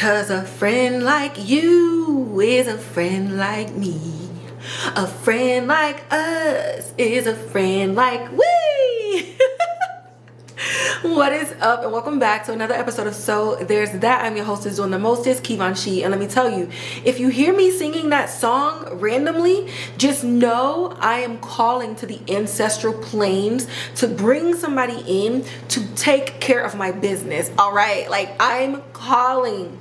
'Cause a friend like you is a friend like me. A friend like us is a friend like we. What is up, and welcome back to another episode of So There's That. I'm your hostess doing the mostest, Kivanshi, and let me tell you, if you hear me singing that song randomly, just know I am calling to the ancestral planes to bring somebody in to take care of my business. All right, like I'm calling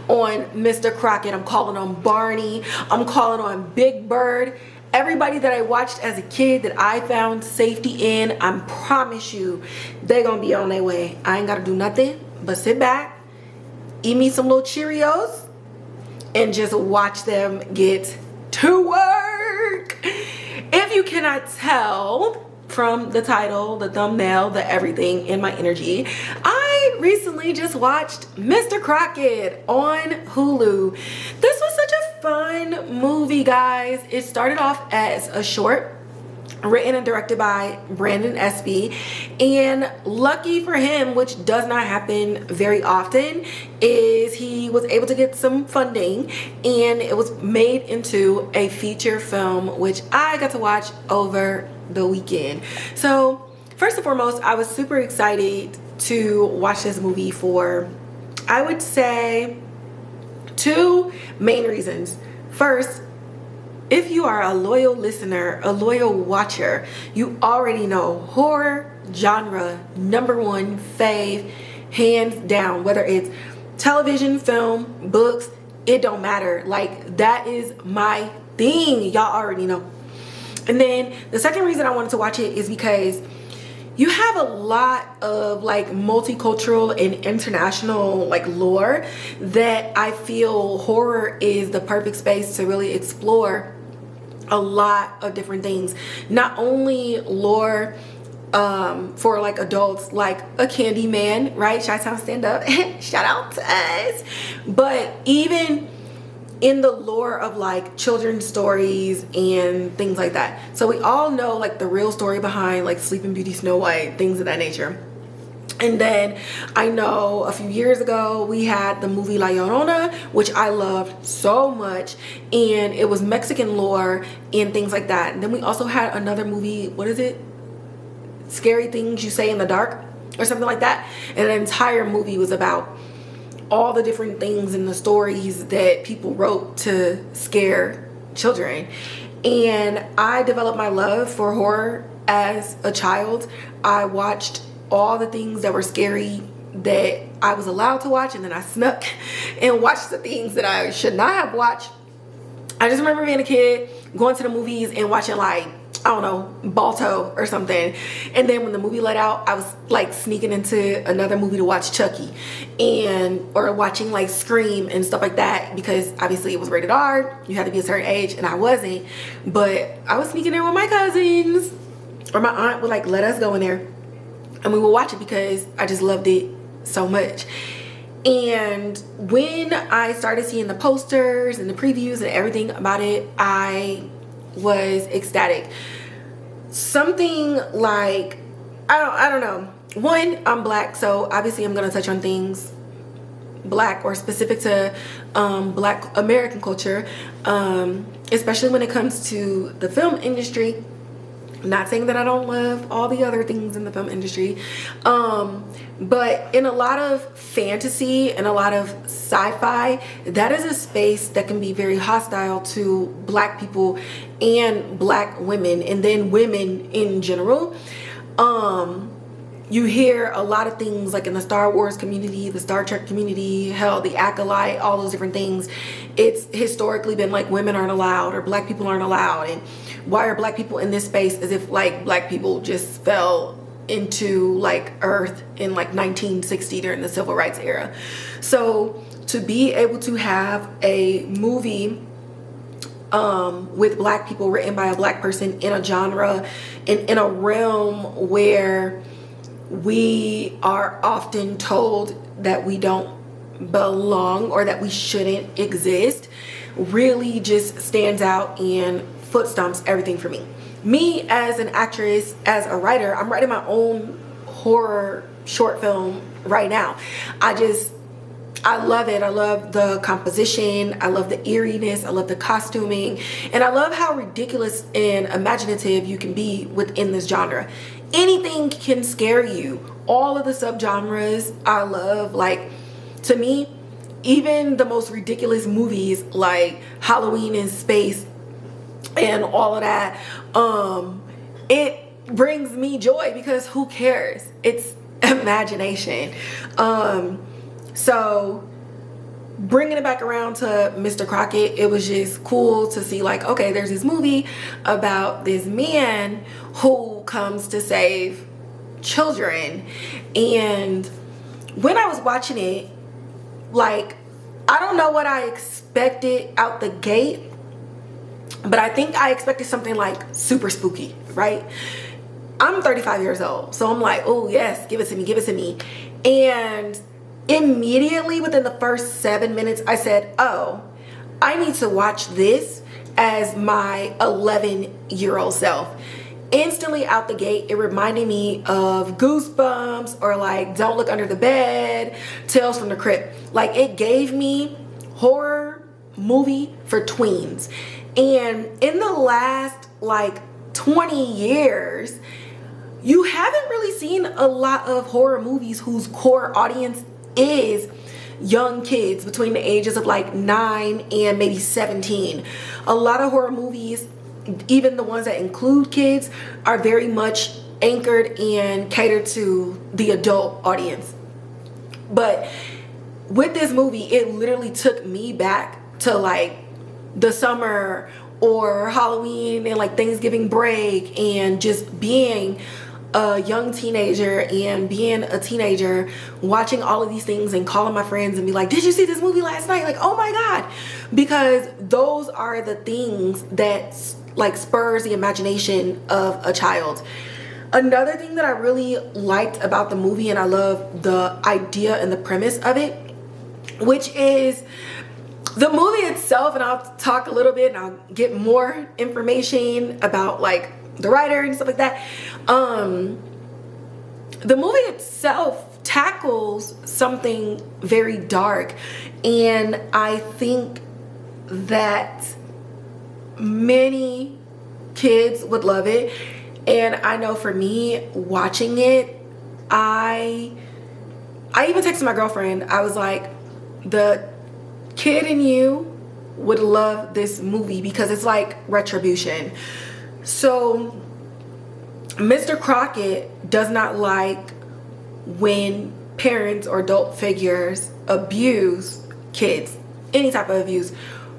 on Mr. Crocket, I'm calling on Barney, I'm calling on Big Bird. Everybody that I watched as a kid that I found safety in, I promise you, they're gonna be on their way. I ain't gotta do nothing but sit back, eat me some little Cheerios, and just watch them get to work. If you cannot tell from the title, the thumbnail, the everything in my energy, I recently just watched Mr. Crocket on Hulu. This was such a fun movie, guys. It started off as a short written and directed by Brandon Espy, and lucky for him, which does not happen very often, is he was able to get some funding and it was made into a feature film, which I got to watch over the weekend. So first and foremost, I was super excited to watch this movie for, I would say, two main reasons. First, if you are a loyal listener, a loyal watcher, you already know horror genre #1 fave, hands down. Whether it's television, film, books, it don't matter. Like, that is my thing. Y'all already know. And then the second reason I wanted to watch it is because you have a lot of like multicultural and international like lore that I feel horror is the perfect space to really explore a lot of different things. Not only lore for like adults, like a Candyman, right? Chi-Town stand up, shout out to us. But even in the lore of like children's stories and things like that. So we all know like the real story behind like Sleeping Beauty, Snow White, things of that nature. And then I know a few years ago we had the movie La Llorona, which I loved so much, and it was Mexican lore and things like that. And then we also had another movie, what is it? Scary Things You Say in the Dark or something like that. And an entire movie was about all the different things and the stories that people wrote to scare children. And I developed my love for horror as a child. I watched all the things that were scary that I was allowed to watch, and then I snuck and watched the things that I should not have watched. I just remember being a kid, going to the movies and watching like, I don't know, Balto or something. And then when the movie let out, I was like sneaking into another movie to watch Chucky or watching like Scream and stuff like that, because obviously it was rated R. You had to be a certain age, and I wasn't. But I was sneaking there with my cousins, or my aunt would like let us go in there and we would watch it because I just loved it so much. And when I started seeing the posters and the previews and everything about it, I was ecstatic. Something like, I don't know. One, I'm black, so obviously I'm gonna touch on things black or specific to black American culture, especially when it comes to the film industry. Not saying that I don't love all the other things in the film industry, but in a lot of fantasy and a lot of sci-fi, that is a space that can be very hostile to black people and black women, and then women in general. You hear a lot of things like in the Star Wars community, the Star Trek community, hell, the Acolyte, all those different things. It's historically been like women aren't allowed or black people aren't allowed, and why are black people in this space, as if like black people just fell into like earth in like 1960 during the civil rights era. So to be able to have a movie with black people, written by a black person, in a genre, in a realm where we are often told that we don't belong or that we shouldn't exist, really just stands out and foot stomps everything for me. Me as an actress, as a writer, I'm writing my own horror short film right now. I I love it. I love the composition. I love the eeriness. I love the costuming. And I love how ridiculous and imaginative you can be within this genre. Anything can scare you. All of the subgenres I love. Like, to me, even the most ridiculous movies like Halloween in space and all of that, it brings me joy because who cares? It's imagination. So bringing it back around to Mr. Crocket, it was just cool to see, like, okay, there's this movie about this man who comes to save children. And when I was watching it, like, I don't know what I expected out the gate, but I think I expected something like super spooky, right? I'm 35 years old, so I'm like, oh yes, give it to me, give it to me. And immediately within the first 7 minutes, I said, oh, I need to watch this as my 11-year-old self. Instantly out the gate, it reminded me of Goosebumps or like Don't Look Under the Bed, Tales from the Crypt. Like, it gave me horror movie for tweens. And in the last like 20 years, you haven't really seen a lot of horror movies whose core audience is young kids between the ages of like 9 and maybe 17. A lot of horror movies, even the ones that include kids, are very much anchored and catered to the adult audience. But with this movie, it literally took me back to like the summer or Halloween and like Thanksgiving break, and just being a young teenager and being a teenager watching all of these things and calling my friends and be like, did you see this movie last night? Like, oh my God. Because those are the things that like spurs the imagination of a child. Another thing that I really liked about the movie, and I love the idea and the premise of it, which is the movie itself, and I'll talk a little bit and I'll get more information about like the writer and stuff like that. The movie itself tackles something very dark, and I think that many kids would love it. And I know for me, watching it, I even texted my girlfriend. I was like, the kid in you would love this movie because it's like retribution. So Mr. Crocket does not like when parents or adult figures abuse kids. Any type of abuse.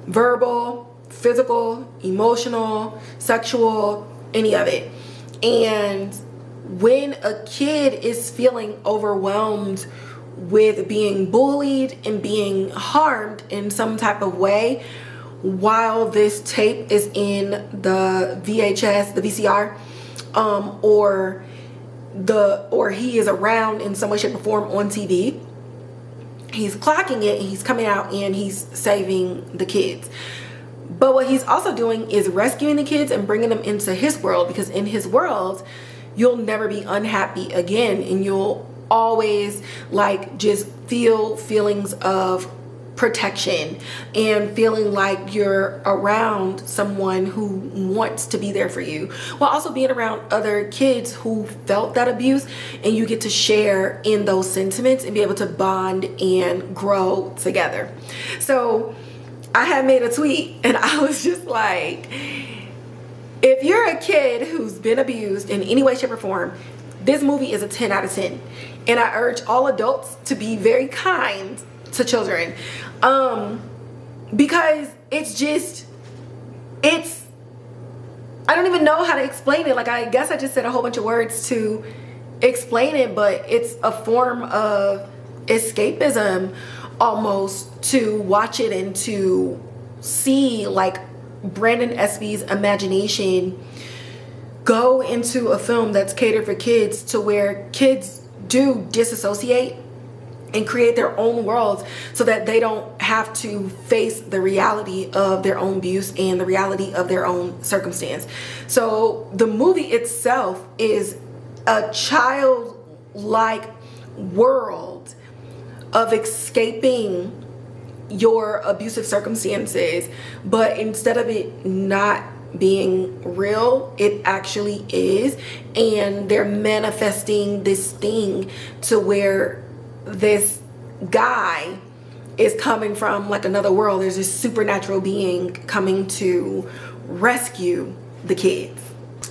Verbal, physical, emotional, sexual, any of it. And when a kid is feeling overwhelmed with being bullied and being harmed in some type of way while this tape is in the VHS, the VCR, or he is around in some way, shape, or form on TV, he's clocking it and he's coming out and he's saving the kids. But what he's also doing is rescuing the kids and bringing them into his world, because in his world, you'll never be unhappy again, and you'll always like just feel feelings of protection and feeling like you're around someone who wants to be there for you, while also being around other kids who felt that abuse, and you get to share in those sentiments and be able to bond and grow together. So I had made a tweet and I was just like, if you're a kid who's been abused in any way, shape, or form, this movie is a 10 out of 10. And I urge all adults to be very kind to children. Because I don't even know how to explain it. Like, I guess I just said a whole bunch of words to explain it, but it's a form of escapism almost to watch it and to see like Brandon Espy's imagination go into a film that's catered for kids, to where kids do disassociate and create their own worlds so that they don't have to face the reality of their own abuse and the reality of their own circumstance. So the movie itself is a childlike world of escaping your abusive circumstances, but instead of it not being real, it actually is, and they're manifesting this thing to where this guy is coming from like another world. There's this supernatural being coming to rescue the kids.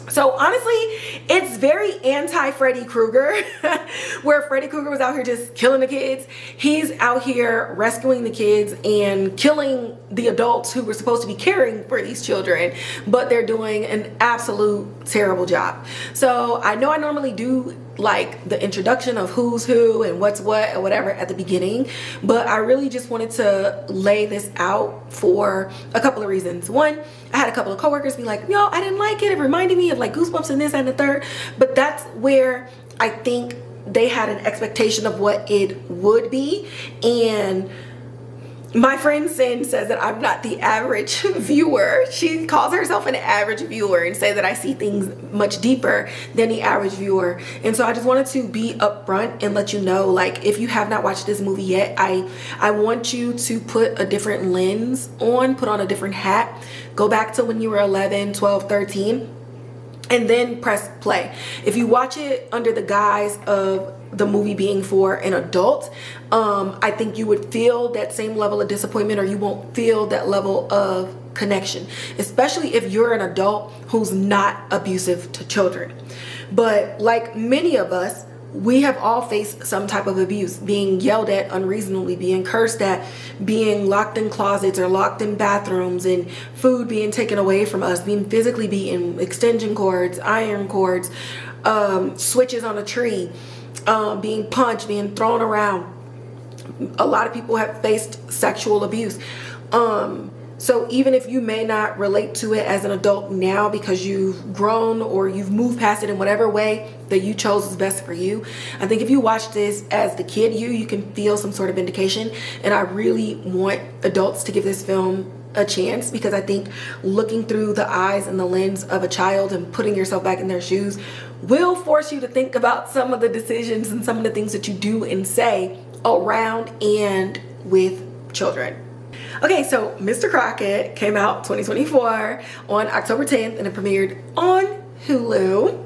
So honestly, it's very anti-Freddy Krueger, where Freddy Krueger was out here just killing the kids. He's out here rescuing the kids and killing the adults who were supposed to be caring for these children, but they're doing an absolute terrible job. So I know I normally do like the introduction of who's who and what's what or whatever at the beginning, but I really just wanted to lay this out for a couple of reasons. One, I had a couple of coworkers be like, no, I didn't like it. It reminded me of like Goosebumps and this and the third. But that's where I think they had an expectation of what it would be. And my friend Sin says that I'm not the average viewer. She calls herself an average viewer and say that I see things much deeper than the average viewer. And so I just wanted to be upfront and let you know, like, if you have not watched this movie yet, I want you to put a different lens on, put on a different hat, go back to when you were 11, 12, 13, and then press play. If you watch it under the guise of the movie being for an adult, I think you would feel that same level of disappointment, or you won't feel that level of connection, especially if you're an adult who's not abusive to children. But like many of us, we have all faced some type of abuse, being yelled at unreasonably, being cursed at, being locked in closets or locked in bathrooms, and food being taken away from us, being physically beaten, extension cords, iron cords, switches on a tree, being punched, being thrown around. A lot of people have faced sexual abuse. So even if you may not relate to it as an adult now because you've grown or you've moved past it in whatever way that you chose is best for you, I think if you watch this as the kid you can feel some sort of indication. And I really want adults to give this film a chance, because I think looking through the eyes and the lens of a child and putting yourself back in their shoes will force you to think about some of the decisions and some of the things that you do and say around and with children. Okay, so Mr. Crocket came out 2024 on October 10th and it premiered on Hulu.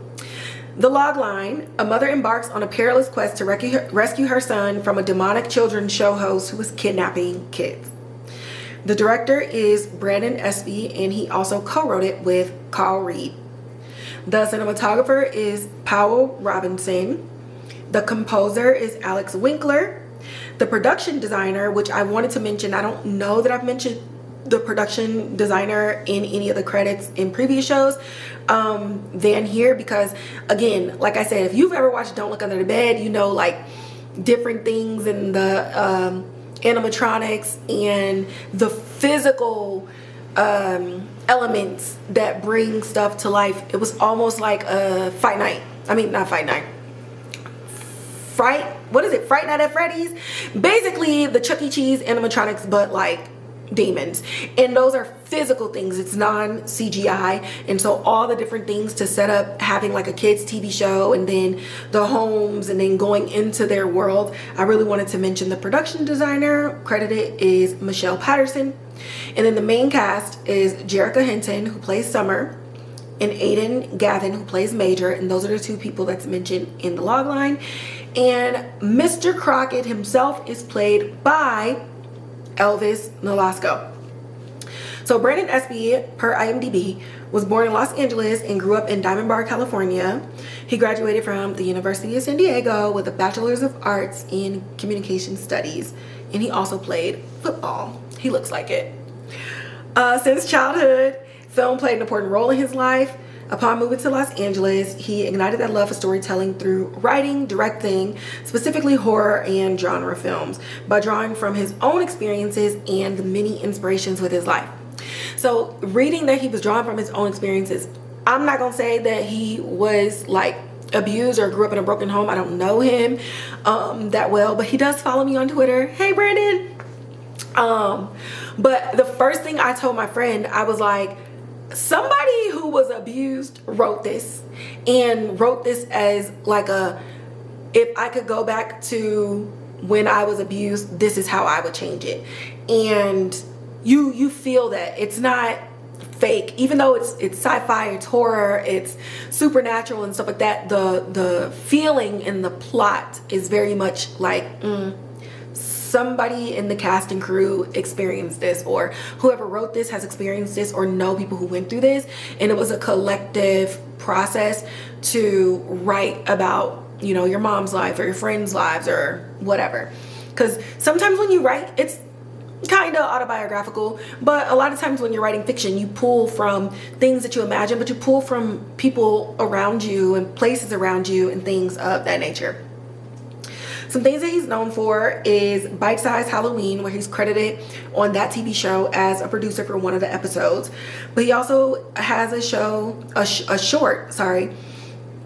The Logline: a mother embarks on a perilous quest to rescue her son from a demonic children's show host who is kidnapping kids. The director is Brandon Espy, and he also co-wrote it with Reid. The cinematographer is Powell Robinson. The composer is Winkler. The production designer, which I wanted to mention, I don't know that I've mentioned the production designer in any of the credits in previous shows than here, because again, like I said, if you've ever watched Don't Look Under the Bed, you know, like different things in the animatronics and the physical elements that bring stuff to life. It was almost like a Fright Night at Freddy's. Basically the Chuck E. Cheese animatronics, but like demons. And those are physical things. It's non-CGI. And so all the different things to set up having like a kids TV show, and then the homes, and then going into their world. I really wanted to mention the production designer credited is Michelle Patterson. And then the main cast is Jerrika Hinton, who plays Summer, and Ayden Gavin, who plays Major. And those are the two people that's mentioned in the logline. And Mr. Crocket himself is played by Elvis Nolasco. So Brandon Espy, per IMDb, was born in Los Angeles and grew up in Diamond Bar, California. He graduated from the University of San Diego with a Bachelor's of Arts in Communication Studies, and he also played football. He looks like it. Since childhood, film played an important role in his life. Upon moving to Los Angeles, he ignited that love for storytelling through writing, directing, specifically horror and genre films, by drawing from his own experiences and the many inspirations with his life. So reading that he was drawing from his own experiences, I'm not gonna say that he was like abused or grew up in a broken home. I don't know him that well, but he does follow me on Twitter. Hey, Brandon. But the first thing I told my friend, I was like, somebody who was abused wrote this, and wrote this as like a, if I could go back to when I was abused, this is how I would change it. And you feel that it's not fake, even though it's sci-fi, it's horror, it's supernatural and stuff like that. The feeling and the plot is very much like somebody in the cast and crew experienced this, or whoever wrote this has experienced this, or know people who went through this, and it was a collective process to write about, you know, your mom's life or your friends' lives or whatever. Because sometimes when you write, it's kind of autobiographical, but a lot of times when you're writing fiction, you pull from things that you imagine, but you pull from people around you and places around you and things of that nature. Some things that he's known for is Bite Size Halloween, where he's credited on that TV show as a producer for one of the episodes. But he also has a short,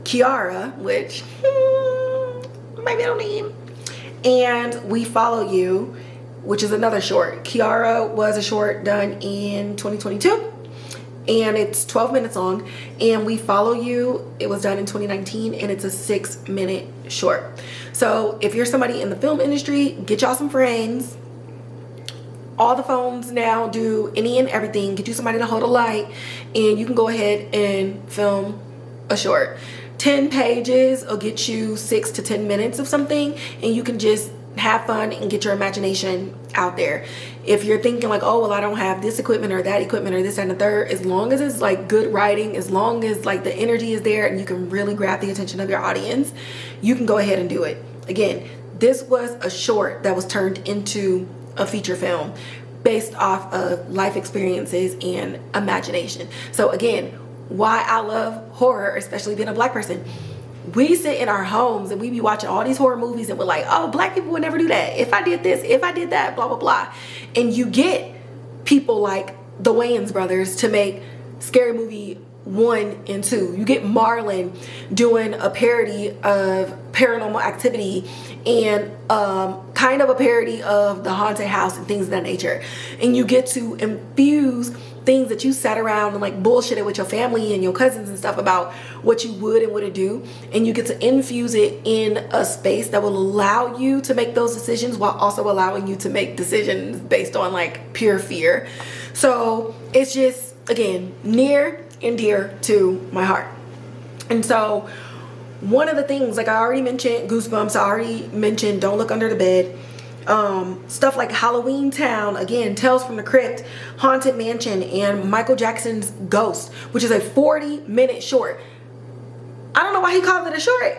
Kiara, which maybe I don't need, and We Follow You, which is another short. Kiara was a short done in 2022, and it's 12 minutes long. And We Follow You, it was done in 2019, and it's a 6-minute short. So if you're somebody in the film industry, get y'all some friends. All the phones now do any and everything. Get you somebody to hold a light, and you can go ahead and film a short. 10 pages will get you 6 to 10 minutes of something, and you can just have fun and get your imagination out there. If you're thinking like, oh well, I don't have this equipment or that equipment or this and the third, as long as it's like good writing, as long as like the energy is there and you can really grab the attention of your audience, you can go ahead and do it. Again, this was a short that was turned into a feature film based off of life experiences and imagination. So again, why I love horror, especially being a Black person. We sit in our homes and we be watching all these horror movies and we're like, oh, Black people would never do that. If I did this, if I did that, blah, blah, blah. And you get people like the Wayans brothers to make Scary Movie 1 and 2. You get Marlon doing a parody of Paranormal Activity and kind of a parody of The Haunted House and things of that nature. And you get to infuse things that you sat around and like bullshitted with your family and your cousins and stuff about what you would and wouldn't do, and you get to infuse it in a space that will allow you to make those decisions while also allowing you to make decisions based on like pure fear. So it's just, again, near and dear to my heart. And so one of the things, like I already mentioned Goosebumps, I already mentioned Don't Look Under the Bed, stuff like Halloween Town, again, Tales from the Crypt, Haunted Mansion, and Michael Jackson's Ghost, which is a 40-minute short. I don't know why he called it a short,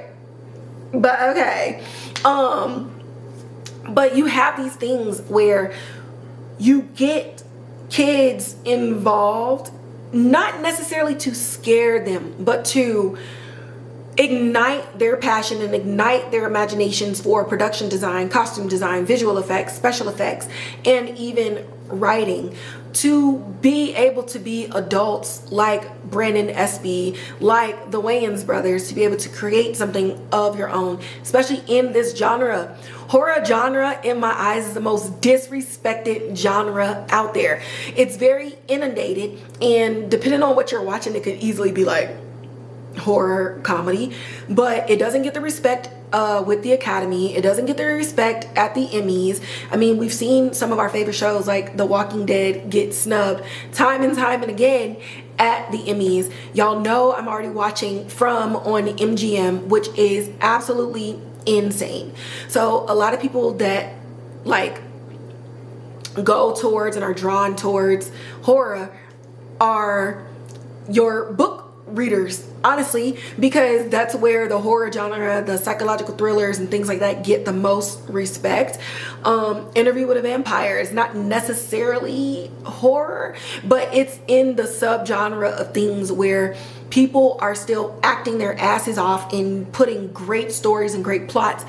but okay. But you have these things where you get kids involved, not necessarily to scare them, but to ignite their passion and ignite their imaginations for production design, costume design, visual effects, special effects, and even writing, to be able to be adults like Brandon Espy, like the Wayans brothers, to be able to create something of your own, especially in this genre. Horror genre, in my eyes, is the most disrespected genre out there. It's very inundated, and depending on what you're watching, it could easily be like horror comedy, but it doesn't get the respect with the Academy. It doesn't get the respect at the Emmys. I mean, we've seen some of our favorite shows like The Walking Dead get snubbed time and again at the Emmys. Y'all know I'm already watching From on MGM, which is absolutely insane. So a lot of people that like go towards and are drawn towards horror are your book readers, honestly, because that's where the horror genre, the psychological thrillers and things like that get the most respect. Interview with a Vampire is not necessarily horror, but it's in the subgenre of things where people are still acting their asses off and putting great stories and great plots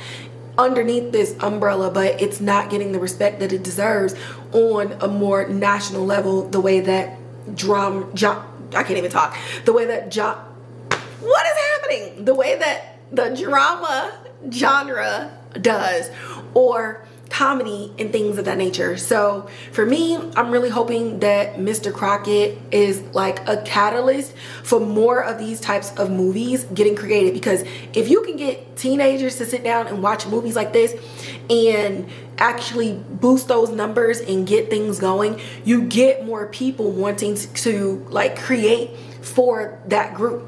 underneath this umbrella, but it's not getting the respect that it deserves on a more national level, the way that I can't even talk. The way that what is happening? The way that the drama genre does, or comedy and things of that nature. So for me, I'm really hoping that Mr. Crocket is like a catalyst for more of these types of movies getting created, because if you can get teenagers to sit down and watch movies like this and actually boost those numbers and get things going, you get more people wanting to like create for that group.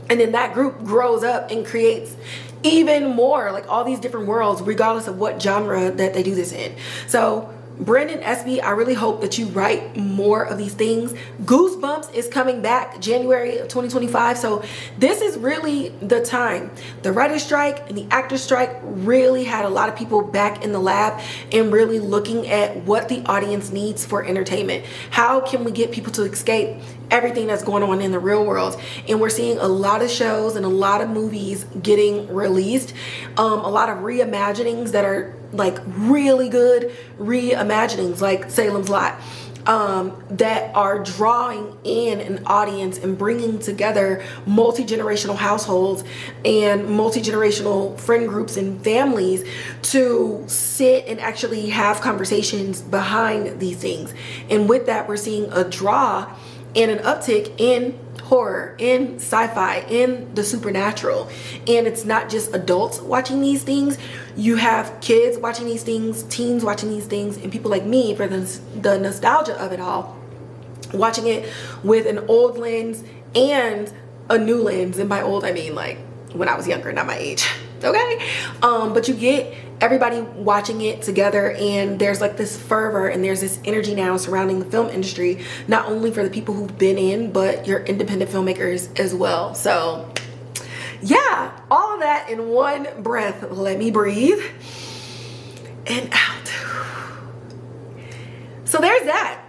And then that group grows up and creates even more, like all these different worlds, regardless of what genre that they do this in. So Brandon, Espy, I really hope that you write more of these things. Goosebumps is coming back January of 2025. So this is really the time. The writer's strike and the actor's strike really had a lot of people back in the lab and really looking at what the audience needs for entertainment. How can we get people to escape everything that's going on in the real world? And we're seeing a lot of shows and a lot of movies getting released. A lot of reimaginings that are like really good reimaginings, like Salem's Lot, that are drawing in an audience and bringing together multi-generational households and multi-generational friend groups and families to sit and actually have conversations behind these things. And with that, we're seeing a draw and an uptick in horror, in sci-fi, in the supernatural. And it's not just adults watching these things. You have kids watching these things, teens watching these things, and people like me, for the nostalgia of it all, watching it with an old lens and a new lens. And by old, I mean like when I was younger, not my age. Okay? But you get everybody watching it together, and there's like this fervor and there's this energy now surrounding the film industry, not only for the people who've been in, but your independent filmmakers as well. So yeah, all of that in one breath. Let me breathe and out. So there's that.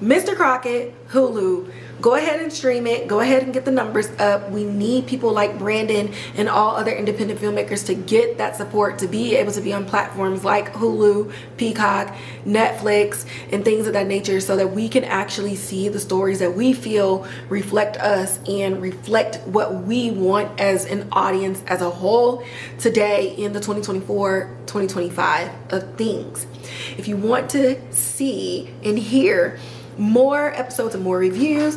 Mr. Crocket, Hulu. Go ahead and stream it. Go ahead and get the numbers up. We need people like Brandon and all other independent filmmakers to get that support, to be able to be on platforms like Hulu, Peacock, Netflix, and things of that nature, so that we can actually see the stories that we feel reflect us and reflect what we want as an audience as a whole today in the 2024-2025 of things. If you want to see and hear more episodes and more reviews,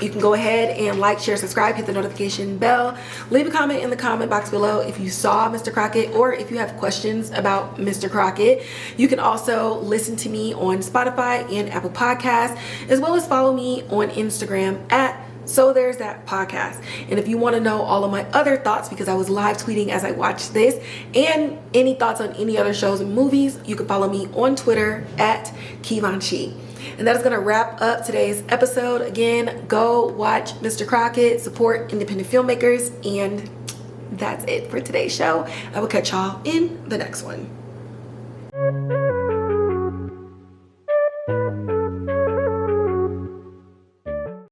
you can go ahead and like, share, subscribe, hit the notification bell, leave a comment in the comment box below if you saw Mr. Crocket or if you have questions about Mr. Crocket. You can also listen to me on Spotify and Apple Podcasts, as well as follow me on Instagram at So There's That Podcast. And if you want to know all of my other thoughts, because I was live tweeting as I watched this, and any thoughts on any other shows and movies, you can follow me on Twitter at Kivanchi. And that is going to wrap up today's episode. Again, go watch Mr. Crocket, support independent filmmakers, and that's it for today's show. I will catch y'all in the next one.